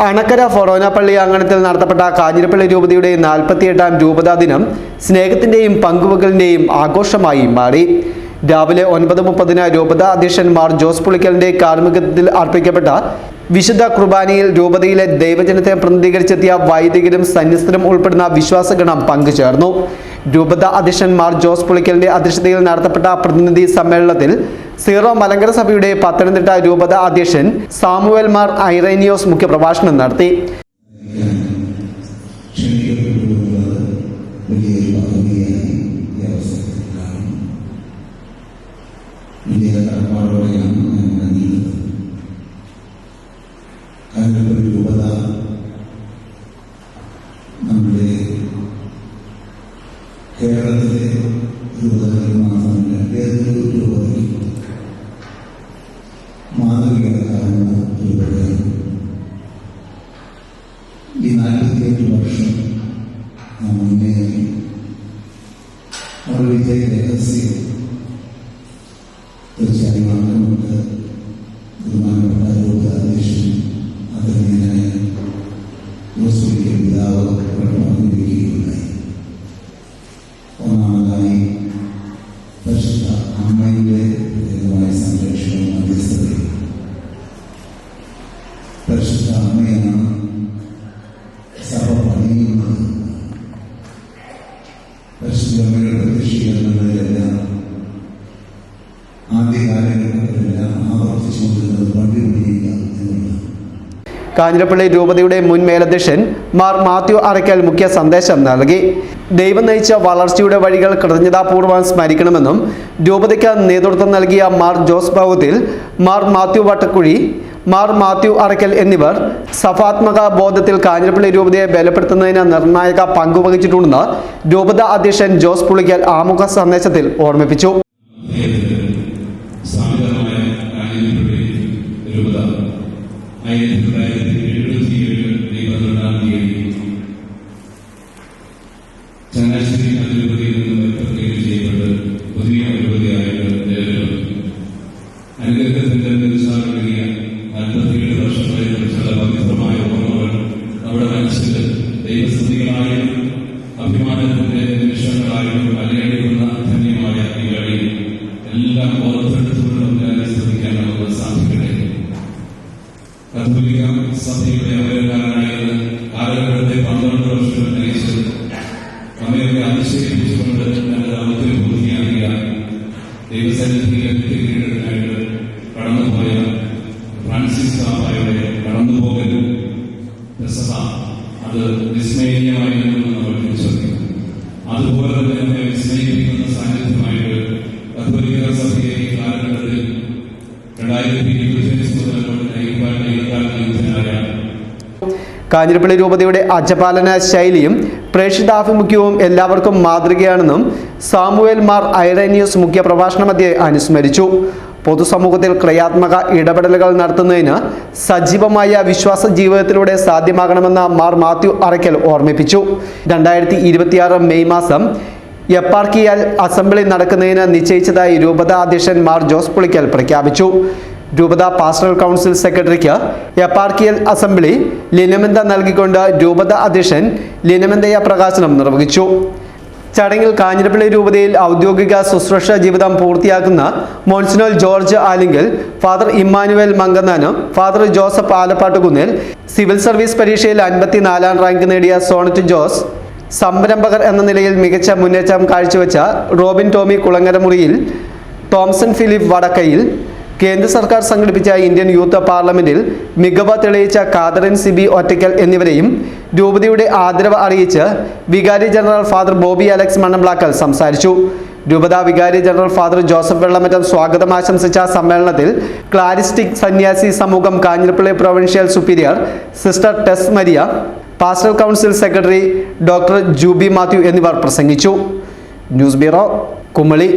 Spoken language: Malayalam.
അണക്കര ഫൊറോനപ്പള്ളി അങ്കണത്തിൽ നടത്തപ്പെട്ട കാഞ്ഞിരപ്പള്ളി രൂപതയുടെ 48ാം രൂപതാ ദിനം സ്നേഹത്തിന്റെയും പങ്കുവെക്കലിന്റെയും ആഘോഷമായി മാറി. രാവിലെ 9:30 രൂപതാ അധ്യക്ഷൻ മാർ ജോസ് പുളിക്കലിന്റെ കാർമ്മികത്വത്തിൽ അർപ്പിക്കപ്പെട്ട വിശുദ്ധ കുർബാനയിൽ രൂപതയിലെ ദൈവജനത്തെ പ്രതിനിധീകരിച്ചെത്തിയ വൈദികരും സന്യസ്തരും ഉൾപ്പെടുന്ന വിശ്വാസഗണം പങ്കുചേർന്നു. രൂപതാ അധ്യക്ഷൻ മാർ ജോസ് പുളിക്കലിന്റെ അധ്യക്ഷതയിൽ നടത്തപ്പെട്ട പ്രതിനിധി സമ്മേളനത്തിൽ സീറോ മലങ്കര സഭയുടെ പത്തനംതിട്ട രൂപതാ അധ്യക്ഷൻ സാമുവേൽ മാർ ഐറേനിയോസ് മുഖ്യപ്രഭാഷണം നടത്തി. രൂപത നമ്മുടെ കേരളത്തിലെ രൂപതകളിൽ മാത്രമല്ല ഏതൊരു രൂപതയും മാതൃകയാകാവുന്ന രൂപതയാണ്. ഈ 48 വർഷം നാം മുന്നേറി അവരുടെ വിജയ രഹസ്യം തീർച്ചയായും ആഗ്രഹമുണ്ട്. ബഹുമാനപ്പെട്ട രൂപതാ അധ്യക്ഷൻ ആദരണീയനായ ജോസ് പുളിക്കൽ പിതാവ് പറഞ്ഞിരിക്കുകയുണ്ടായി. ഒന്നാമതായി പരിശുദ്ധ അമ്മയുടെ പ്രത്യേകമായ സംരക്ഷണവും മധ്യസ്ഥതയും. പരിശുദ്ധ അമ്മയാണ് സഭ പണിയുന്നത്. പരിശുദ്ധ അമ്മയുടെ പ്രത്യക്ഷീകരണങ്ങളിലെല്ലാം ആദ്യകാലഘട്ടത്തിലെല്ലാം ആവർത്തിച്ചുകൊണ്ടിരുന്നത് പള്ളി പണിയുക എന്നുള്ളത്. കാഞ്ഞിരപ്പള്ളി രൂപതയുടെ മുൻ മേലധ്യക്ഷൻ മാർ മാത്യു അറയ്ക്കൽ മുഖ്യ സന്ദേശം നൽകി. ദൈവം നയിച്ച വളർച്ചയുടെ വഴികൾ കൃതജ്ഞതാപൂർവ്വം സ്മരിക്കണമെന്നും രൂപതയ്ക്ക് നേതൃത്വം നൽകിയ മാർ ജോസ് ഭൗത്തിൽ, മാർ മാത്യു വട്ടക്കുഴി, മാർ മാത്യു അറയ്ക്കൽ എന്നിവർ സഭാത്മക ബോധത്തിൽ കാഞ്ഞിരപ്പള്ളി രൂപതയെ ബലപ്പെടുത്തുന്നതിന് നിർണായക പങ്കുവഹിച്ചിട്ടുണ്ടെന്ന് രൂപതാ അധ്യക്ഷൻ ജോസ് പുളിക്കൽ ആമുഖ സന്ദേശത്തിൽ ഓർമ്മിപ്പിച്ചു. ചങ്ങനാശ്ശേരി അതിരൂപതയിൽ നിന്നും പ്രത്യേകം ചെയ്യപ്പെട്ട് പുതിയ രൂപതയായിട്ട് അനുഗ്രഹത്തിന്റെ നിരുത്സാഹമായ 47 വർഷങ്ങളെ കുറിച്ചുള്ള പവിത്രമായ ഓർമ്മകൾ നമ്മുടെ മനസ്സിൽ ദൈവസ്തുതികളായും അഭിമാനത്തിന്റെ നിമിഷങ്ങളായും അലയടിക്കുന്ന ധന്യമായ ഈ കളിയിൽ എല്ലാം ഓർത്തെടുത്തുകൊണ്ട് നമുക്ക് ശ്രദ്ധിക്കാൻ നമുക്ക് സാധിക്കട്ടെ. കത്തോലിക്ക സഭയുടെ അവരക്കാരനായത് കാലഘട്ടത്തെ 12 വർഷം നയിച്ച് നമ്മയൊക്കെ അതിശയിപ്പിച്ചുകൊണ്ട് തന്റെ ദൗത്യം പൂർത്തിയാക്കിയ ദൈവസന്നിധിയിലേക്ക് കീഴടക്കാനായിട്ട് കടന്നുപോയ ഫ്രാൻസിസ് പാപ്പായുടെ കടന്നുപോകലും സഭ അത് വിസ്മയനീയമായിരുന്നു നമ്മൾ തിരിച്ചറിയും. അതുപോലെ തന്നെ നമ്മെ വിസ്മയിപ്പിക്കുന്ന സാന്നിധ്യമായിട്ട് കത്തോലിക്ക സഭയെ ഈ കാലഘട്ടത്തിൽ 2025 മുതൽ നയിക്കാനായ കാഞ്ഞിരപ്പള്ളി രൂപതയുടെ അജപാലന ശൈലിയും പ്രേക്ഷിതാഭിമുഖ്യവും എല്ലാവർക്കും മാതൃകയാണെന്നും സാമുവേൽ മാർ ഐറേനിയോസ് മുഖ്യ പ്രഭാഷണ മധ്യേ അനുസ്മരിച്ചു. പൊതുസമൂഹത്തിൽ ക്രിയാത്മക ഇടപെടലുകൾ നടത്തുന്നതിന് സജീവമായ വിശ്വാസ ജീവിതത്തിലൂടെ സാധ്യമാകണമെന്ന് മാർ മാത്യു അറയ്ക്കൽ ഓർമ്മിപ്പിച്ചു. 2026 മെയ് മാസം എപ്പാർക്കിയൽ അസംബ്ലി നടക്കുന്നതിന് നിശ്ചയിച്ചതായി രൂപതാ അധ്യക്ഷൻ മാർ ജോസ് പുളിക്കൽ പ്രഖ്യാപിച്ചു. രൂപത പാസ്റ്ററൽ കൗൺസിൽ സെക്രട്ടറിക്ക് എപ്പാർക്കിയൽ അസംബ്ലി ലിനമെന്ത നൽകിക്കൊണ്ട് രൂപത അധ്യക്ഷൻ ലിനമെന്തയ പ്രകാശനം നിർവഹിച്ചു. ചടങ്ങിൽ കാഞ്ഞിരപ്പള്ളി രൂപതയിൽ ഔദ്യോഗിക ശുശ്രൂഷ ജീവിതം പൂർത്തിയാക്കുന്ന monsignor George Alinkal, father Emmanuel Mankannanam, father Joseph Alappattukunnil, civil service പരീക്ഷയിൽ 54ാം റാങ്ക് നേടിയ സോണറ്റ് ജോസ്, സംരംഭകർ എന്ന നിലയിൽ മികച്ച മുന്നേറ്റം കാഴ്ചവെച്ച Robin Tomy Kulangaramuriyil, Thomson Philip Vadakkayil, കേന്ദ്ര സർക്കാർ സംഘടിപ്പിച്ച ഇന്ത്യൻ യൂത്ത് പാർലമെന്റിൽ മികവ് തെളിയിച്ച കാതറിൻ സിബി ഒറ്റയ്ക്കൽ എന്നിവരെയും രൂപതയുടെ ആദരവ് അറിയിച്ച് വികാരി general father Bobby Alex Mannamplackal സംസാരിച്ചു. രൂപതാ വികാരി ജനറൽ ഫാദർ ജോസഫ് വെള്ളമറ്റം സ്വാഗതം ആശംസിച്ച സമ്മേളനത്തിൽ ക്ലാരിസ്റ്റിക് സന്യാസി സമൂഹം Kanjirappally provincial superior sister Tess Maria, pastoral council secretary doctor Juby Mathew എന്നിവർ പ്രസംഗിച്ചു. News bureau, Kumily.